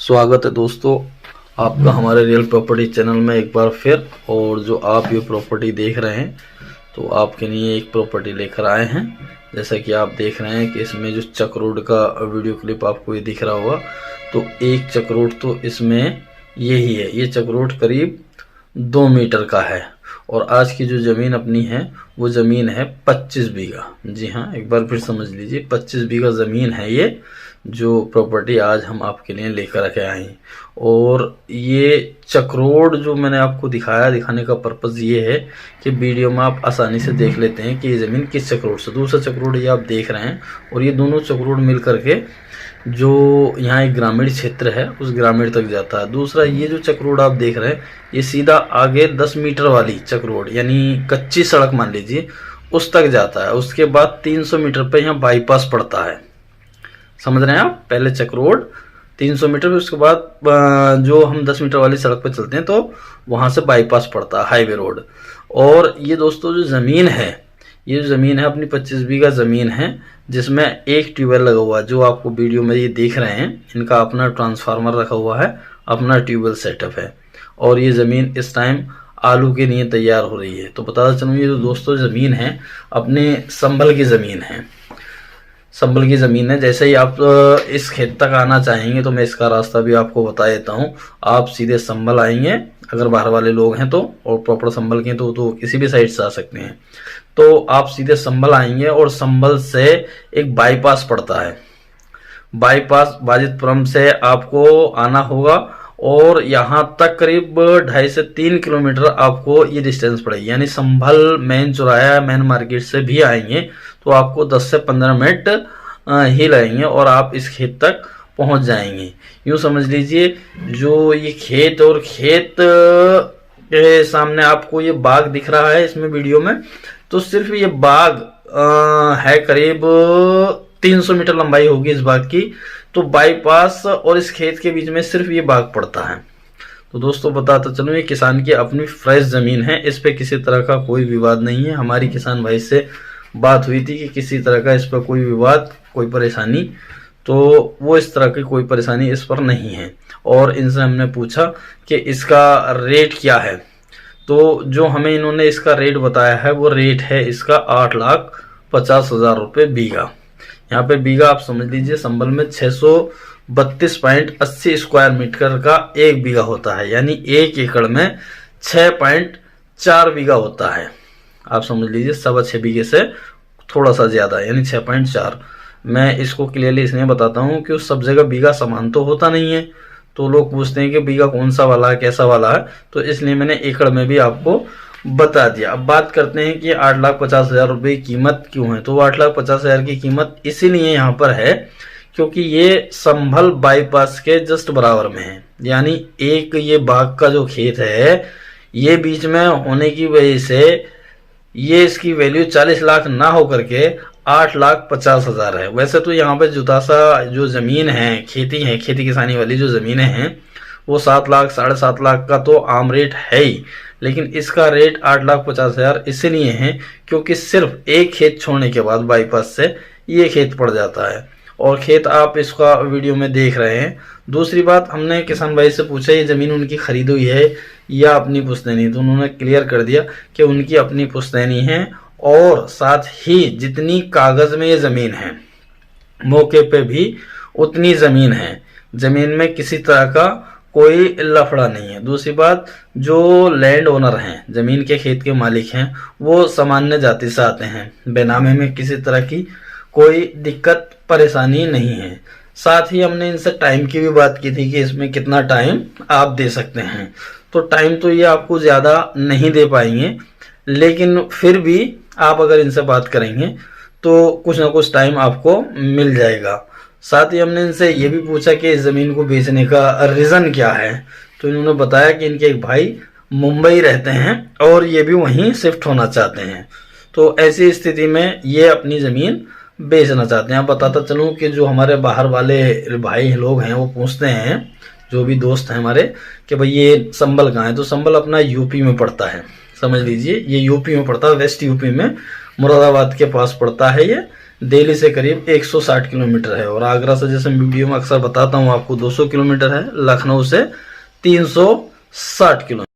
स्वागत है दोस्तों आपका हमारे रियल प्रॉपर्टी चैनल में एक बार फिर। और जो आप ये प्रॉपर्टी देख रहे हैं तो आपके लिए एक प्रॉपर्टी लेकर आए हैं। जैसा कि आप देख रहे हैं कि इसमें जो चक रोड का वीडियो क्लिप आपको ये दिख रहा होगा, तो एक चक रोड तो इसमें यही है। ये चक रोड करीब 2 मीटर का है और आज की जो ज़मीन अपनी है वो ज़मीन है 25 बीघा। जी हाँ, एक बार फिर समझ लीजिए 25 बीघा ज़मीन है ये जो प्रॉपर्टी आज हम आपके लिए लेकर के आए हैं। और ये चक्रोड जो मैंने आपको दिखाने का पर्पज़ ये है कि वीडियो में आप आसानी से देख लेते हैं कि ये ज़मीन किस चक्रोड से, दूसरा चक्रोड ये आप देख रहे हैं और ये दोनों चक्रोड मिल करके जो यहाँ एक ग्रामीण क्षेत्र है उस ग्रामीण तक जाता है। दूसरा ये जो चक्रोड आप देख रहे हैं ये सीधा आगे 10 मीटर वाली चक्रोड यानी कच्ची सड़क मान लीजिए उस तक जाता है। उसके बाद 300 मीटर पे यहाँ बाईपास पड़ता है, समझ रहे हैं आप। पहले चक्रोड 300 मीटर, उसके बाद जो हम 10 मीटर वाली सड़क पे चलते हैं तो वहाँ से बाईपास पड़ता है, हाईवे रोड। और ये दोस्तों जो ज़मीन है, ये जो ज़मीन है अपनी 25 बीघा ज़मीन है जिसमें एक ट्यूबवेल लगा हुआ है। जो आपको वीडियो में ये देख रहे हैं इनका अपना ट्रांसफार्मर रखा हुआ है, अपना ट्यूबवेल सेटअप है। और ये ज़मीन इस टाइम आलू के लिए तैयार हो रही है। तो बताता चलूँ ये जो दोस्तों ज़मीन है अपने संभल की ज़मीन है, संभल की ज़मीन है। जैसे ही आप इस खेत तक आना चाहेंगे तो मैं इसका रास्ता भी आपको बता देता हूँ। आप सीधे संभल आएंगे अगर बाहर वाले लोग हैं तो, और प्रॉपर संभल के तो किसी भी साइड से आ सकते हैं। तो आप सीधे संभल आएंगे और संभल से एक बाईपास पड़ता है, बाईपास बाजितपुरम से आपको आना होगा और यहाँ तक करीब 2.5 से 3 किलोमीटर आपको ये डिस्टेंस पड़ेगी। यानी संभल मेन चौराहा मेन मार्केट से भी आएंगे तो आपको 10 से 15 मिनट ही लगेंगे और आप इस खेत तक पहुंच जाएंगे। यूँ समझ लीजिए जो ये खेत और खेत के सामने आपको ये बाग दिख रहा है इसमें वीडियो में, तो सिर्फ ये बाग है करीब 300 मीटर लंबाई होगी इस बाग की। तो बाईपास और इस खेत के बीच में सिर्फ ये बाग पड़ता है। तो दोस्तों बताता चलूँ ये किसान की अपनी फ्रेश ज़मीन है, इस पे किसी तरह का कोई विवाद नहीं है। हमारी किसान भाई से बात हुई थी कि किसी तरह का इस पर कोई विवाद कोई परेशानी, तो वो इस तरह की कोई परेशानी इस पर नहीं है। और इनसे हमने पूछा कि इसका रेट क्या है, तो जो हमें इन्होंने इसका रेट बताया है वो रेट है इसका 8,50,000 रुपये बीघा। यहाँ पे बीघा आप समझ लीजिए संभल में 632.80 स्क्वायर मीटर का एक बीघा होता है, यानी 1 एकड़ में 6.4 बीघा होता है। आप समझ लीजिए 6.25 बीघे से थोड़ा सा ज्यादा यानी 6.4। मैं इसको क्लियरली इसलिए बताता हूँ कि उस सब जगह बीघा समान तो होता नहीं है, तो लोग पूछते हैं कि बीघा कौन सा वाला है कैसा वाला है, तो इसलिए मैंने एकड़ में भी आपको बता दिया। अब बात करते हैं कि 8,50,000 रुपये की कीमत क्यों है। तो 8,50,000 की कीमत इसीलिए यहाँ पर है क्योंकि ये संभल बाईपास के जस्ट बराबर में है। यानी एक ये बाग का जो खेत है ये बीच में होने की वजह से ये इसकी वैल्यू 40 लाख ना होकर के 8,50,000 है। वैसे तो यहाँ पे जुतासा जो ज़मीन है, खेती किसानी वाली जो ज़मीनें हैं वो 7 लाख 7.5 लाख का तो आम रेट है ही, लेकिन इसका रेट 8,50,000 इसलिए है क्योंकि सिर्फ एक खेत छोड़ने के बाद बाईपास से ये खेत पड़ जाता है और खेत आप इसका वीडियो में देख रहे हैं। दूसरी बात, हमने किसान भाई से पूछा ये ज़मीन उनकी खरीदी हुई है या अपनी पुश्तैनी, तो उन्होंने क्लियर कर दिया कि उनकी अपनी पुश्तैनी है और साथ ही जितनी कागज़ में ये ज़मीन है मौके पे भी उतनी ज़मीन है। ज़मीन में किसी तरह का कोई लफड़ा नहीं है। दूसरी बात, जो लैंड ओनर हैं, ज़मीन के खेत के मालिक हैं, वो सामान्य जाति से आते हैं, बेनामे में किसी तरह की कोई दिक्कत परेशानी नहीं है। साथ ही हमने इनसे टाइम की भी बात की थी कि इसमें कितना टाइम आप दे सकते हैं, तो टाइम तो ये आपको ज़्यादा नहीं दे पाएंगे, लेकिन फिर भी आप अगर इनसे बात करेंगे तो कुछ ना कुछ टाइम आपको मिल जाएगा। साथ ही हमने इनसे ये भी पूछा कि इस ज़मीन को बेचने का रीज़न क्या है, तो इन्होंने बताया कि इनके एक भाई मुंबई रहते हैं और ये भी वहीं शिफ्ट होना चाहते हैं, तो ऐसी स्थिति में ये अपनी ज़मीन बेचना चाहते हैं। अब बताता चलूँ कि जो हमारे बाहर वाले भाई लोग हैं वो पूछते हैं, जो भी दोस्त हैं हमारे, कि भाई ये संभल कहाँ है, तो संभल अपना यूपी में पड़ता है। समझ लीजिए ये यूपी में पड़ता है, वेस्ट यूपी में मुरादाबाद के पास पड़ता है ये। दिल्ली से करीब 160 किलोमीटर है, और आगरा से जैसे वीडियो में अक्सर बताता हूँ आपको 200 किलोमीटर है, लखनऊ से 360 किलोमीटर।